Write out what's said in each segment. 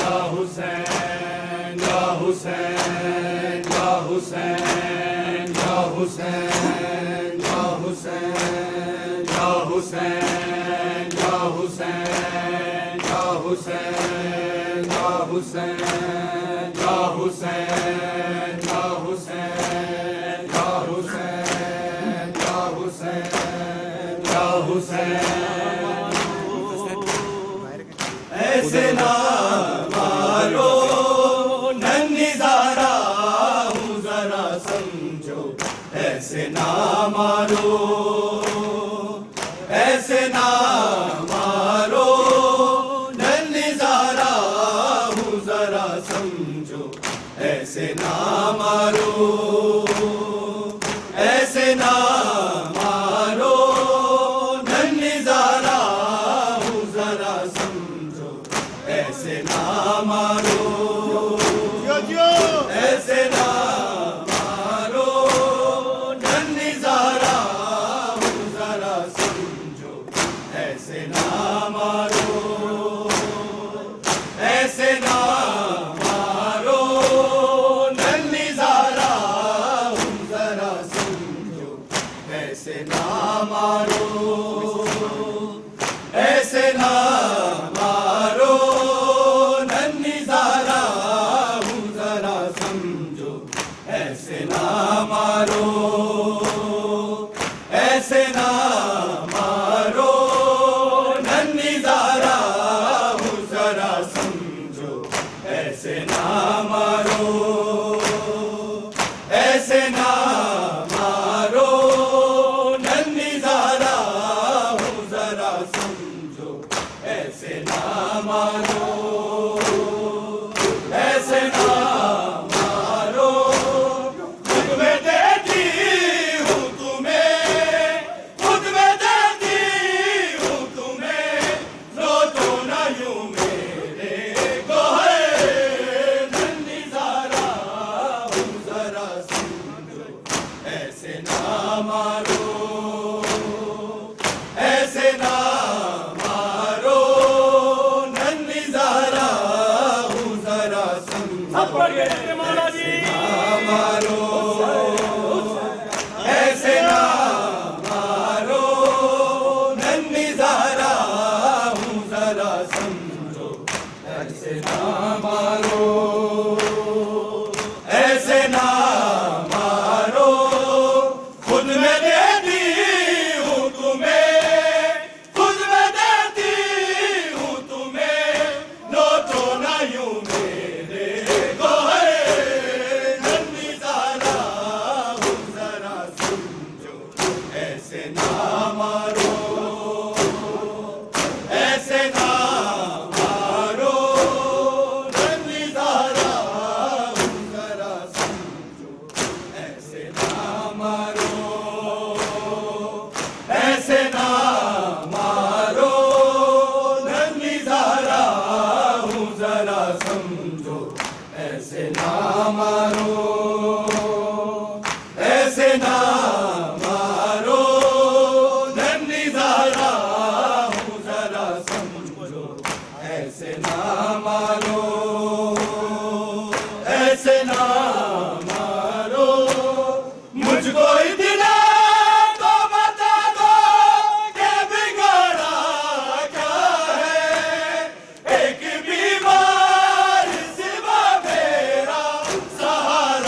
हुसैन या हुसैन या हुसैन या हुसैन या हुसैन या हुसैन या हुसैन या हुसैन या हुसैन या हुसैन या हुसैन या हुसैन या हुसैन या हुसैन। ऐसे ना मारो नन्ही ज़ारा हूँ जरा समझो, ऐसे ना मारो, ऐसे ना मारो नन्ही ज़ारा हूँ जरा समझो, ऐसे ना मारो, ऐसे ना मारो नन्ही ज़ारा हूँ जरा समझो, ऐसे ना मारो, ऐसे ना मारो नन्ही ज़ारा हूँ जरा समझो, ऐसे ना मारो, ऐसे ना मारो नन्ही ज़ारा हूँ जरा समझो, ऐसे ना मारो, ऐसे ना मारो नन्ही ज़ारा हूँ जरा समझो, ऐसे ना मारो, ऐसे ना मारो नन्ही ज़ारा हूँ जरा समझो, ऐसे ना मारो, ऐसे ना मारो नन्ही ज़ारा हूँ जरा समझो, ऐसे ना मारो, ऐसे ना मारो, खुद में देती हूँ तुम्हें, खुद में देती हूँ तुम्हें, लो तो ना यूं मेरे गोहरे नन्ही ज़ारा हूँ जरा समझो, ऐसे ना मारो, ऐसे ना मारो नन्ही ज़ारा हूँ जरा समझो, ऐसे ना मारो, ऐसे ना मारो नन्ही ज़ारा हूँ जरा समझो, ऐसे ना मारो, ऐसे ना मारो, खुद में देती हूँ तुम्हें, खुद में देती हूँ तुम्हें, लो तो ना यूं मेरे गोहरे नन्ही ज़ारा हूँ जरा समझो, ऐसे ना मारो, ऐसे ना मारो नन्ही ज़ारा हूँ जरा समझो, ऐसे ना मारो, ऐसे ना मारो नन्ही ज़ारा हूँ जरा समझो, ऐसे ना मारो, ऐसे ना मारो नन्ही ज़ारा हूँ जरा समझो, ऐसे ना मारो, ऐसे ना मारो, मुझको इतना तो बता दो कि बिगड़ा क्या है, एक बीमार सिवा मेरा सहारा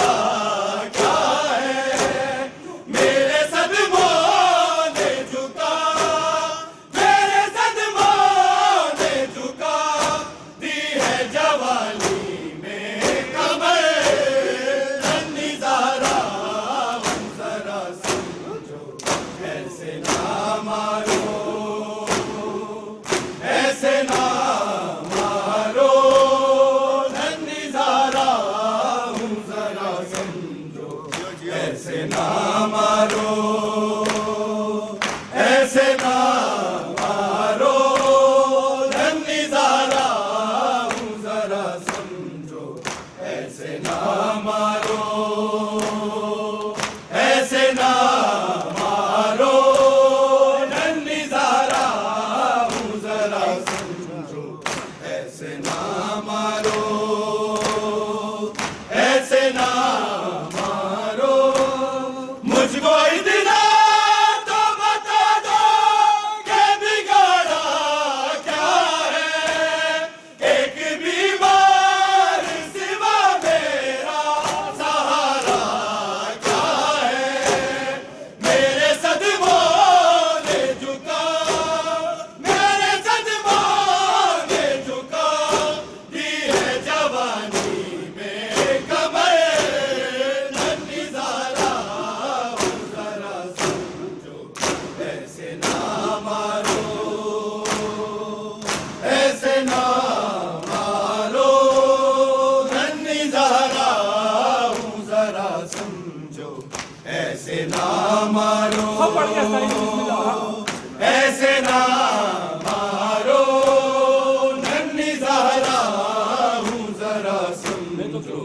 जरा समझो,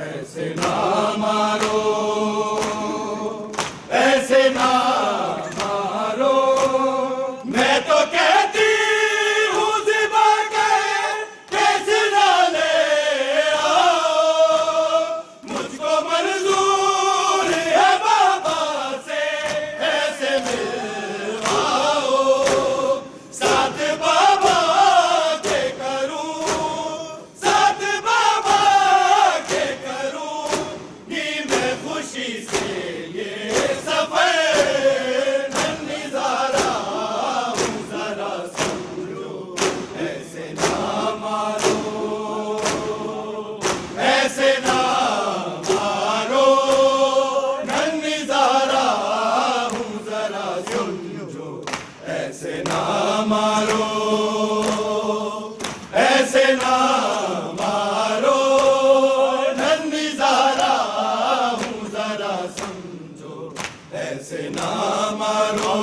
ऐसे ना मारो, ऐसे ना मारो। मैं तो कहती हूँ ज़िबा के कैसे ना ले आओ, मुझको मंजूर है बाबा से ऐसे मिलवाओ। साथ बाबा के करूं, साथ बाबा के करूं, कि मैं खुशी से ये सफर नन्हिज़ारा हूँ, जरा समझो, ऐसे ना मारो, ऐसे ना मारो। नन्हिज़ारा हूँ, जरा समझो, ऐसे ना मारो, ऐसे ना मारो। नन्हिज़ारा हूँ, जरा समझो, ऐसे ना मारो,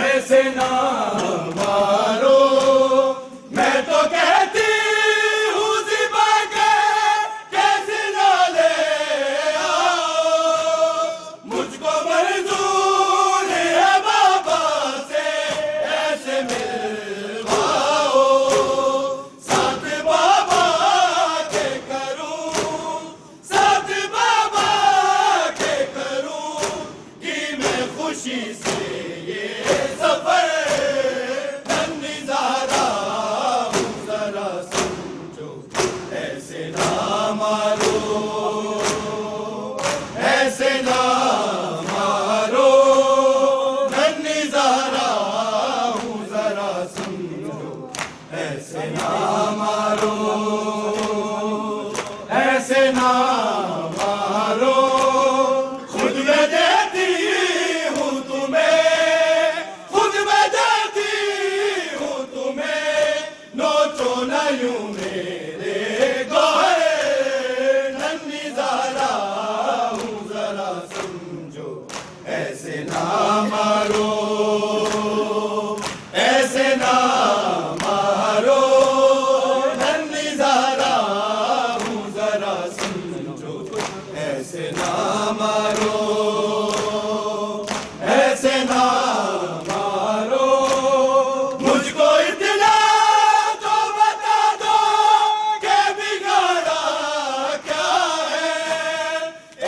ऐसे ना मारो। मैं तो कहती हूँ ज़िबा के कैसे ना ले आओ, मुझको मंजूर है बाबा से ऐसे मिलवाओ। साथ बाबा के करूं, साथ बाबा के करूं, कि मैं खुशी से ये सफर नन्हिज़ारा हूँ, जरा समझो, ऐसे ना मारो, ऐसे ना मारो। नन्हिज़ारा हूँ, जरा समझो, ऐसे ना मारो, ऐसे ना मारो। खुद मैं देती हूँ तुम्हें, खुद मैं देती हूँ तुम्हें, नोचो न यूं मेरे गोहे। नन्हिज़ारा हूँ, जरा समझो, ऐसे ना मारो, ऐसे ना मारो। नन्हिज़ारा हूँ, जरा समझो, ऐसे ना मारो, ऐसे ना मारो। मुझको इतना तो बता दो कि बिगाड़ा क्या है,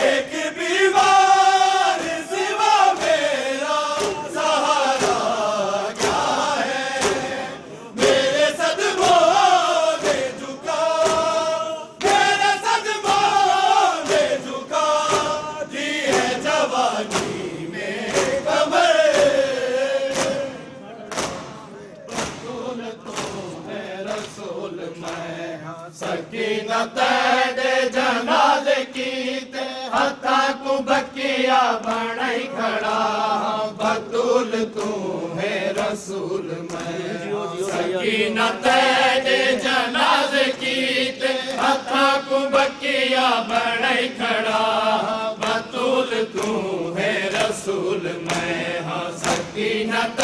एक बीमार सिवा मेरा सहारा क्या है। मेरे सदमों में झुका, मेरे सदमों में झुका, दी है जवानी में कमर। रसूल तो है रसूल मैं, सकीनत दे जनाज की ते, हथा को बकिया बणाई खड़ा। बतूल तू है रसूल मैं, सकीनत दे जनाज की ते, हथा को बकिया बणाई खड़ा। बतूल तू है रसूल मैं, हाँ सकीनत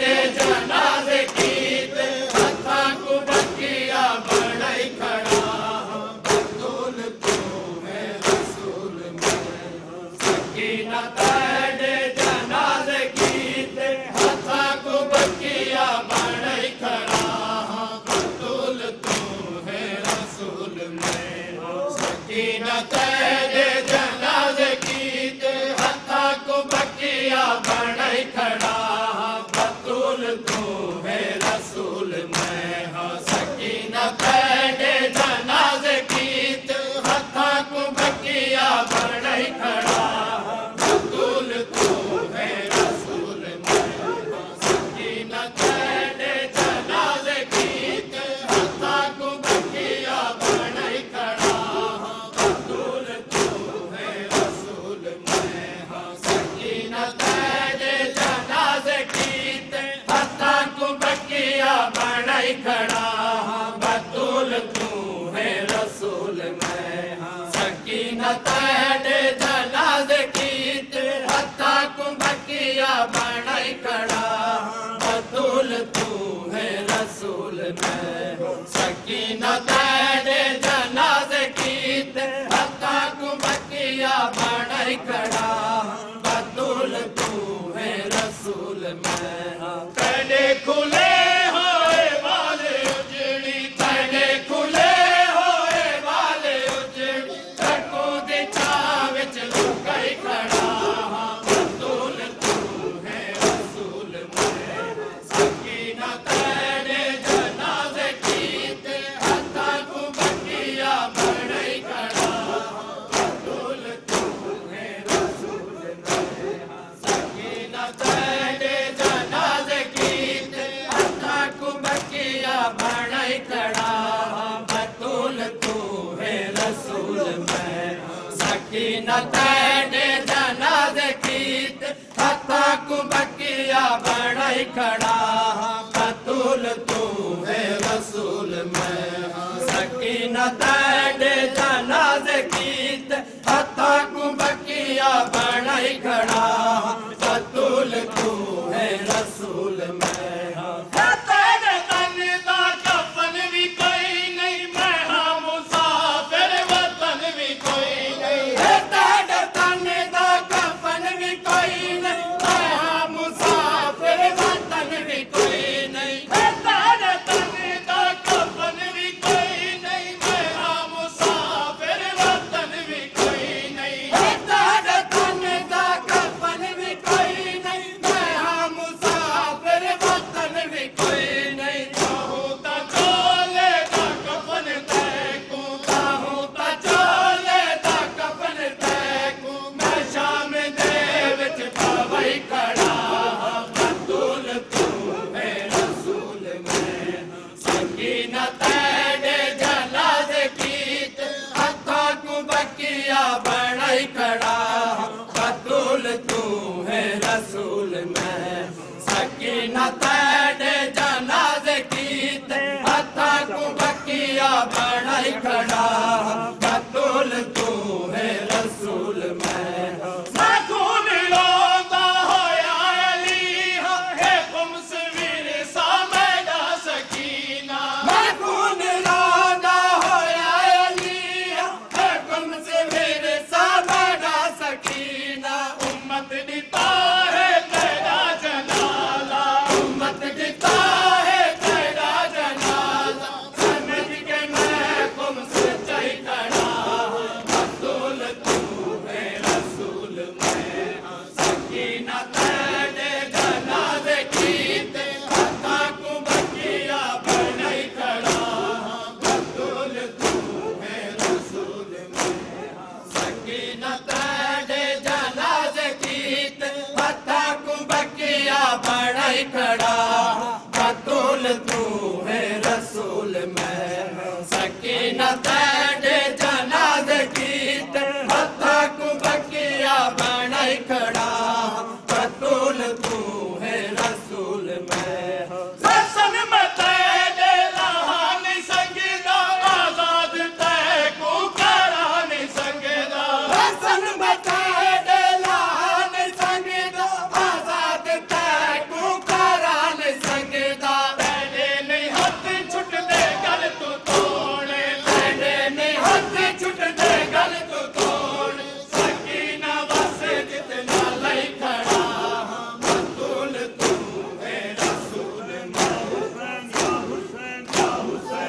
दे जनाज की ते, हथा को बकिया बणाई खड़ा। बतूल तू है रसूल मैं, सकीनत दे जनाज की ते, हथा को बकिया बणाई खड़ा। बतूल तू है रसूल मैं, सकीनत दे जनाज की ते, हथा को बकिया बणाई खड़ा। बतूल तू है रसूल मैं, हाँ सकीनत दे जनाज की ते, हथा को बकिया बणाई खड़ा। बतूल तू है रसूल मैं, हाँ सकीनत दे जनाज की ते, हथा को बकिया बणाई खड़ा। बतूल तू है रसूल मैं, हाँ सकीनत दे जनाज की ते, हथा को बकिया बणाई खड़ा। बतूल सकीना तेरे जनाजे कीते हत्ता को बकिया बनाई खड़ा बतूल तू है रसूल मैं तेरे खुले होए वाले उजड़ी तेरे खुले होए वाले उजड़ी तको दे छाव विच लुकाई खड़ा बतूल तू है रसूल मैं सकीना तेरे जनाजे कीते हत्ता को बकिया बनाई खड़ा बतूल तू है रसूल मैं सकीना तेरे जनाजे कीते हत्ता को बकिया बनाई खड़ा बतूल तू है रसूल मैं सकीना तेरे जनाजे कीते हत्ता को बकिया बनाई खड़ा बतूल तू है रसूल मैं सकीना तेरे जनाजे कीते हत्ता को बकिया बनाई खड़ा बतूल तू है रसूल मैं तेरे तन दा कफन भी कोई नहीं मैं हाँ मुसाफिर वतन भी कोई नहीं तेरे तन दा कफन भी कोई नहीं मैं हाँ मुसाफिर वतन भी कोई नहीं तेरे तन दा कफन भी कोई नहीं मैं हाँ मुसाफिर वतन भी कोई नहीं तेरे तन दा कफन भी कोई नहीं मैं हाँ मुसाफिर वतन भी कोई नहीं चाहूं ता चोले दा कफन तैकू चाहूं ता चोले दा कफन तैकू मैं शाम दे विच पावई खड़ा बतूल तू है रसूल मैं सकीना तेरे जनाजे कीते हत्था को बकिया बनाई खड़ा बतूल तू है रसूल मैं सकीना तेरे जनाजे कीते हत्था को बकिया बनाई खड़ा बतूल तू है रसूल मैं खून रोंदा होया अली है गुमसवीर सा मैदा सकीना मैं खून रोंदा होया अली है गुमसवीर सा मैदा सकीना उम्मत दिता है तेरा जनाला उम्मत दिता है तेरा जनाला समझ के मैं गुमसे चई खड़ा बतूल तू है रसूल मैं सकीना तेरे जनाजे कीते हत्ता को बकिया बनाई खड़ा बतूल तू है रसूल मैं सकीना तेरे जनाजे कीते हत्था को बकिया बनाई खड़ा बतूल तू है रसूल मैं सकीना